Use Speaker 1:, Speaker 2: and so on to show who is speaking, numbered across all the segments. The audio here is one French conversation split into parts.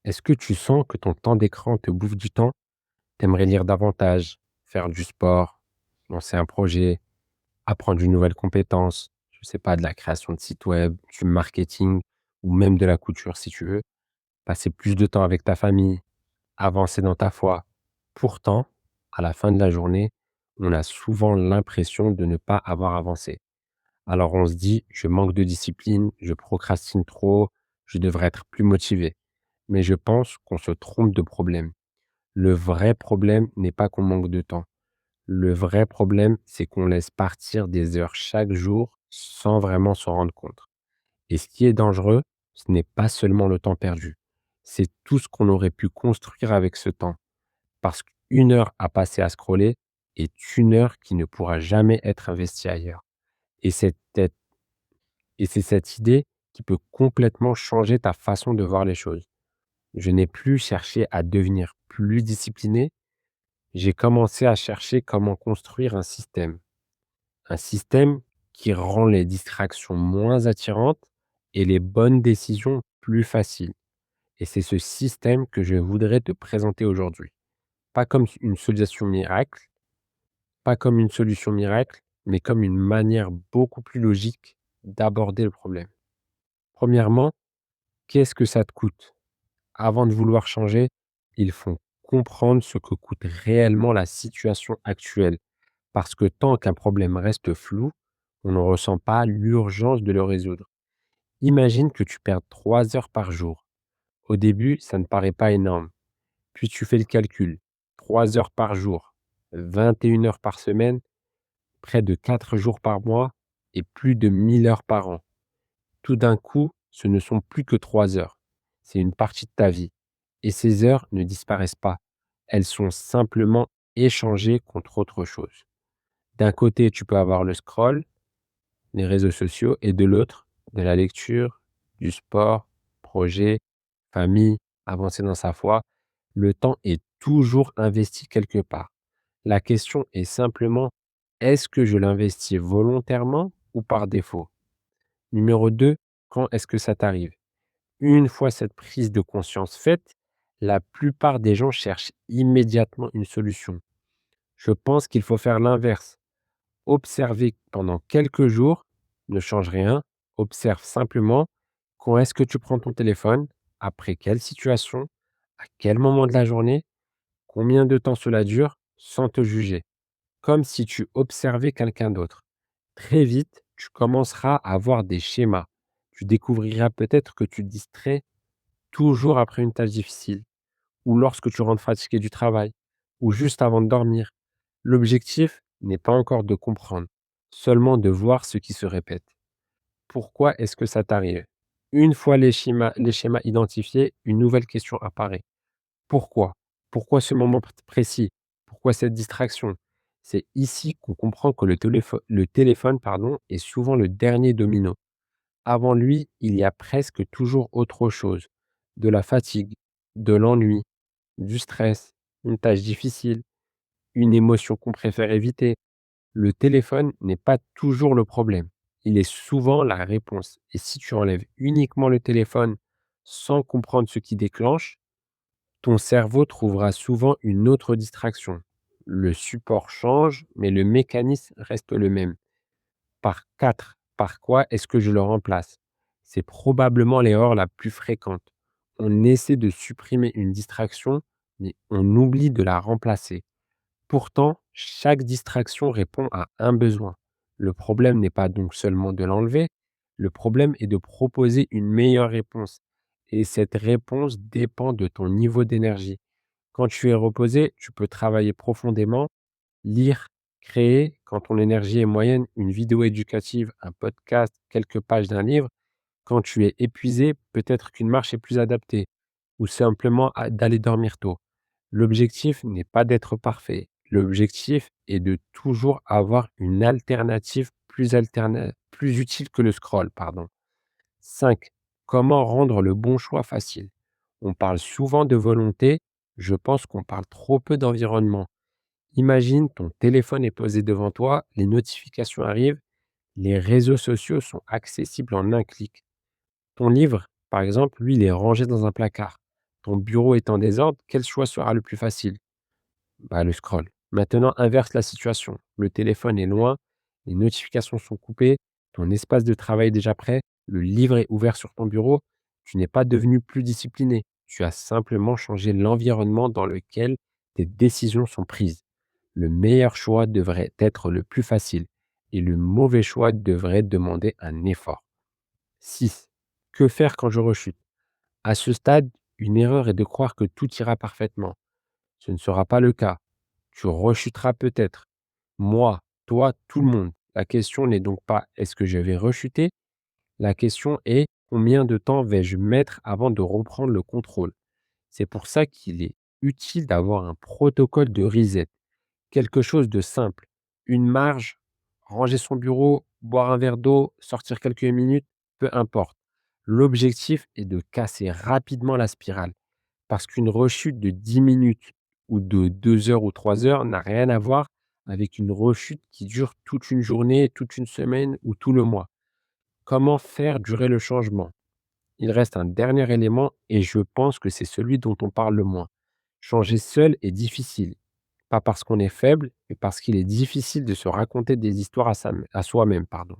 Speaker 1: Est-ce que tu sens que ton temps d'écran te bouffe du temps? T'aimerais lire davantage, faire du sport, lancer un projet, apprendre une nouvelle compétence, je sais pas, de la création de site web, du marketing ou même de la couture si tu veux, passer plus de temps avec ta famille, avancer dans ta foi. Pourtant, à la fin de la journée, on a souvent l'impression de ne pas avoir avancé. Alors on se dit, je manque de discipline, je procrastine trop, je devrais être plus motivé. Mais je pense qu'on se trompe de problème. Le vrai problème n'est pas qu'on manque de temps. Le vrai problème, c'est qu'on laisse partir des heures chaque jour sans vraiment s'en rendre compte. Et ce qui est dangereux, ce n'est pas seulement le temps perdu. C'est tout ce qu'on aurait pu construire avec ce temps. Parce qu'une heure à passer à scroller est une heure qui ne pourra jamais être investie ailleurs. Et c'est cette idée qui peut complètement changer ta façon de voir les choses. Je n'ai plus cherché à devenir plus discipliné. J'ai commencé à chercher comment construire un système. Un système qui rend les distractions moins attirantes et les bonnes décisions plus faciles. Et c'est ce système que je voudrais te présenter aujourd'hui. Pas comme une solution miracle, pas comme une solution miracle, mais comme une manière beaucoup plus logique d'aborder le problème. Premièrement, qu'est-ce que ça te coûte? Avant de vouloir changer, il faut comprendre ce que coûte réellement la situation actuelle. Parce que tant qu'un problème reste flou, on ne ressent pas l'urgence de le résoudre. Imagine que tu perds 3 heures par jour. Au début, ça ne paraît pas énorme. Puis tu fais le calcul. 3 heures par jour, 21 heures par semaine, près de 4 jours par mois et plus de 1000 heures par an. Tout d'un coup, ce ne sont plus que 3 heures. C'est une partie de ta vie. Et ces heures ne disparaissent pas. Elles sont simplement échangées contre autre chose. D'un côté, tu peux avoir le scroll, les réseaux sociaux, et de l'autre, de la lecture, du sport, projet, famille, avancer dans sa foi. Le temps est toujours investi quelque part. La question est simplement, est-ce que je l'investis volontairement ou par défaut? Numéro 2, quand est-ce que ça t'arrive? Une fois cette prise de conscience faite, la plupart des gens cherchent immédiatement une solution. Je pense qu'il faut faire l'inverse. Observer pendant quelques jours ne change rien. Observe simplement quand est-ce que tu prends ton téléphone, après quelle situation, à quel moment de la journée, combien de temps cela dure, sans te juger, comme si tu observais quelqu'un d'autre. Très vite, tu commenceras à avoir des schémas. Tu découvriras peut-être que tu te distrais toujours après une tâche difficile, ou lorsque tu rentres fatigué du travail, ou juste avant de dormir. L'objectif n'est pas encore de comprendre, seulement de voir ce qui se répète. Pourquoi est-ce que ça t'arrive? Une fois les schémas identifiés, une nouvelle question apparaît. Pourquoi? Pourquoi ce moment précis? Pourquoi cette distraction? C'est ici qu'on comprend que le téléphone, pardon, est souvent le dernier domino. Avant lui, il y a presque toujours autre chose. De la fatigue, de l'ennui, du stress, une tâche difficile, une émotion qu'on préfère éviter. Le téléphone n'est pas toujours le problème. Il est souvent la réponse. Et si tu enlèves uniquement le téléphone sans comprendre ce qui déclenche, ton cerveau trouvera souvent une autre distraction. Le support change, mais le mécanisme reste le même. Par 4, par quoi est-ce que je le remplace? C'est probablement l'erreur la plus fréquente. On essaie de supprimer une distraction, mais on oublie de la remplacer. Pourtant, chaque distraction répond à un besoin. Le problème n'est pas donc seulement de l'enlever, le problème est de proposer une meilleure réponse. Et cette réponse dépend de ton niveau d'énergie. Quand tu es reposé, tu peux travailler profondément, lire, créer. Quand ton énergie est moyenne, une vidéo éducative, un podcast, quelques pages d'un livre. Quand tu es épuisé, peut-être qu'une marche est plus adaptée, ou simplement d'aller dormir tôt. L'objectif n'est pas d'être parfait. L'objectif est de toujours avoir une alternative plus utile que le scroll, pardon. 5. Comment rendre le bon choix facile? On parle souvent de volonté, je pense qu'on parle trop peu d'environnement. Imagine ton téléphone est posé devant toi, les notifications arrivent, les réseaux sociaux sont accessibles en un clic. Ton livre, par exemple, lui, il est rangé dans un placard. Ton bureau est en désordre, quel choix sera le plus facile? Bah, le scroll. Maintenant, inverse la situation. Le téléphone est loin, les notifications sont coupées, ton espace de travail est déjà prêt, le livre est ouvert sur ton bureau. Tu n'es pas devenu plus discipliné. Tu as simplement changé l'environnement dans lequel tes décisions sont prises. Le meilleur choix devrait être le plus facile et le mauvais choix devrait demander un effort. 6. Que faire quand je rechute? À ce stade, une erreur est de croire que tout ira parfaitement. Ce ne sera pas le cas. Tu rechuteras peut-être. Moi, toi, tout le monde. La question n'est donc pas est-ce que je vais rechuter? La question est combien de temps vais-je mettre avant de reprendre le contrôle? C'est pour ça qu'il est utile d'avoir un protocole de reset, quelque chose de simple, une marge, ranger son bureau, boire un verre d'eau, sortir quelques minutes, peu importe. L'objectif est de casser rapidement la spirale. Parce qu'une rechute de 10 minutes ou de 2 heures ou 3 heures n'a rien à voir avec une rechute qui dure toute une journée, toute une semaine ou tout le mois. Comment faire durer le changement? Il reste un dernier élément et je pense que c'est celui dont on parle le moins. Changer seul est difficile. Pas parce qu'on est faible, mais parce qu'il est difficile de se raconter des histoires à soi-même, pardon.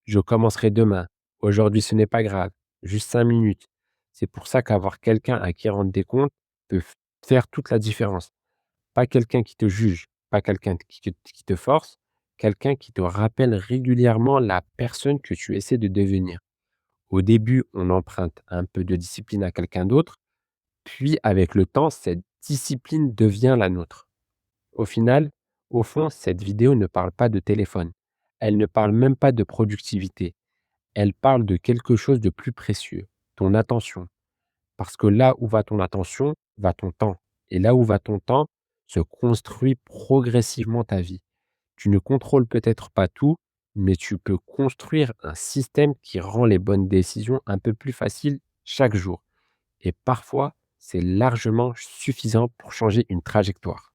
Speaker 1: Je commencerai demain. Aujourd'hui, ce n'est pas grave. Juste 5 minutes. C'est pour ça qu'avoir quelqu'un à qui rendre des comptes peut faire toute la différence. Pas quelqu'un qui te juge, pas quelqu'un qui te force, quelqu'un qui te rappelle régulièrement la personne que tu essaies de devenir. Au début, on emprunte un peu de discipline à quelqu'un d'autre, puis avec le temps, cette discipline devient la nôtre. Au final, au fond, cette vidéo ne parle pas de téléphone. Elle ne parle même pas de productivité. Elle parle de quelque chose de plus précieux, ton attention. Parce que là où va ton attention, va ton temps. Et là où va ton temps, se construit progressivement ta vie. Tu ne contrôles peut-être pas tout, mais tu peux construire un système qui rend les bonnes décisions un peu plus faciles chaque jour. Et parfois, c'est largement suffisant pour changer une trajectoire.